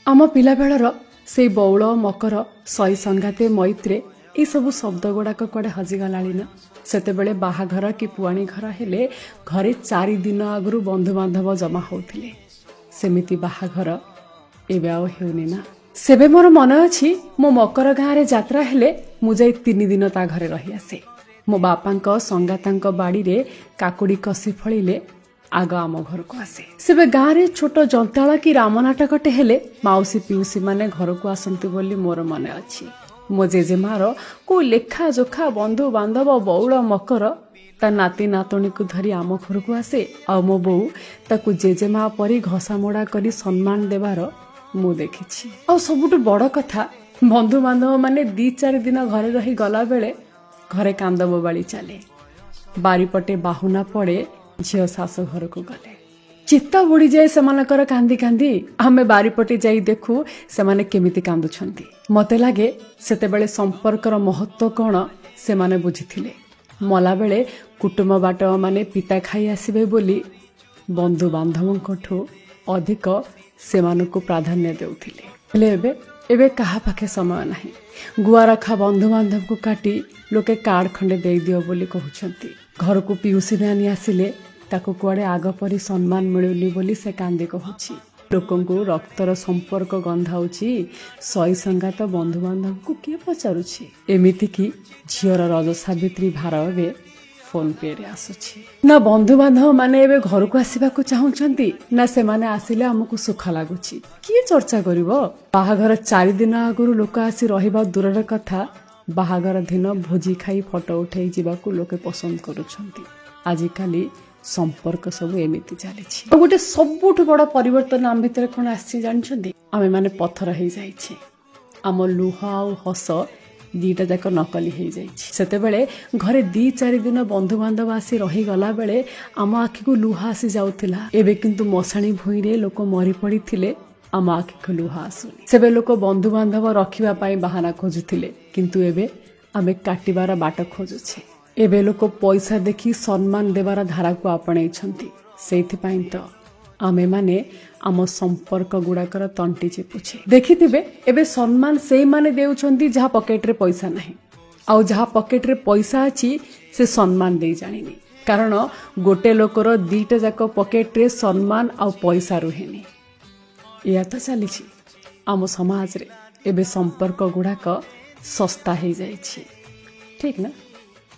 आम पिला बेलर से बौल मकर सई संगाते मैत्रे ये सब शब्द गुड़ाक कुआडे हजिगला न सेतेबेले बाहाघर कि पुआणी घर हेले घरे 4 दिन आगु बंधुबांधव जमा होते सेमिति बाहाघर एबे आउ हेउनी ना। सेबे मोर मन अछि मो मकर गाँ रे यात्रा हेले मु जाई 3 दिन ता घरे रही आसे। मो बापांक संगातांक बाड़ी रे काकुड़ी कसी फळिले आग आम घर को आसे। सेबे गाँ रे छोट जंताळ कि राम नाटकटे हेले माउसी पिउसी माने घर को आसंतु बोली मोर मने अछि। मो जेजेमार को लेखा जोखा बंधु बांधव बौल मकर ता नाती नातणी को धरी आम घर को आसे। आ मो बो ताकू जेजेमा परी घसा मोड़ा करी सम्मान देवार मु देखिछि। आ सबुटु बड़ कथा बंधु बांधव माने 2-4 दिन घरे रही गला बेले घरे कांद बोबाली चले। बारीपटे बाहुना पड़े झियो सासु घर को गले चित्त बुड़ी जाए सेमानकर कांदी कांदी आमे बारीपटे जाई देखू सेमाने केमिति कांदुछंती। मते लागे सेतेबेले संपर्कर महत्व कोन सेमाने बुझिथिले। मला बेले कुटुंब बाट माने पिता खाई आसीबे बोली बंधु बांधवंकठू अधिक सेमानकु प्राधान्य देउथिले। हेले एबे कहा पाखे समय नाही। गुआ रखा बंधु बांधव को काटी लोके कार्ड खंडे दे दियो बोली कहउछंती। घर को पिउसी नानी आसिले ताको कुआडे आग परी सम्मान मिलुनी बोली से कांदे कहूची। लोकंकु रक्तर संपर्क गंधाउची सई संगात बंधु बांधव को किए पचारुची। एमिति की झियर रज सावित्री भार एबे फोन पे रे आसुची। ना बंधु बांधव माने एबे घर को आसीबा को चाहुचंती ना से माने आसिले हमकु सुख लागुची। किए चर्चा करिवो। बाहाघर 4 दिन आगुरु लोक आसी रहिबा दूरर कथा बाहाघर दिन भोजी खाई फोटो उठेई जिबाकू लोके पसंद करूछंती। आजि काली संपर्क सब एमिति चलीछि। गोटे सबुठ बड़ परिवर्तन आम भितर कोन आछि जानछंती। आमे माने पत्थर हेई जाइछि। आम लुह आ हस दीटा जाक नकली हेई जाइछि। सेतेबेले घरे 2-4 दिन बंधु बांधव आसी रही गला बेले आम आखि को लुह आसी जाउथिला। एबे किंतु मसाणी भुई रे लोक मरी पड़ी थिले आम आखि को लुह आसुनी। सेबे लोक बंधु बांधव रखिबा पाई बहाना खोजुथिले किंतु एबे आमे काटिबार बाट खोजुछे। एबे लोक पैसा देखी सम्मान देवार धारा को आपणे छंती। सेथि पई तो आमे माने आम संपर्क गुड़ाकर तंटी चिपुछे। देखिथिबे एबे सम्मान सेई माने देउछंती जहा पॉकेट रे पैसा नाही आउ जहा पॉकेट रे पैसा अछि से सम्मान देई जानिनी। कारण गोटे लोकर 2टा जाक पॉकेट रे सम्मान आउ पैसा रुहेनी। या तो चलीछि आम समाज रे एबे संपर्क गुड़ाक सस्ता हेई जाइछि। ठीक ना।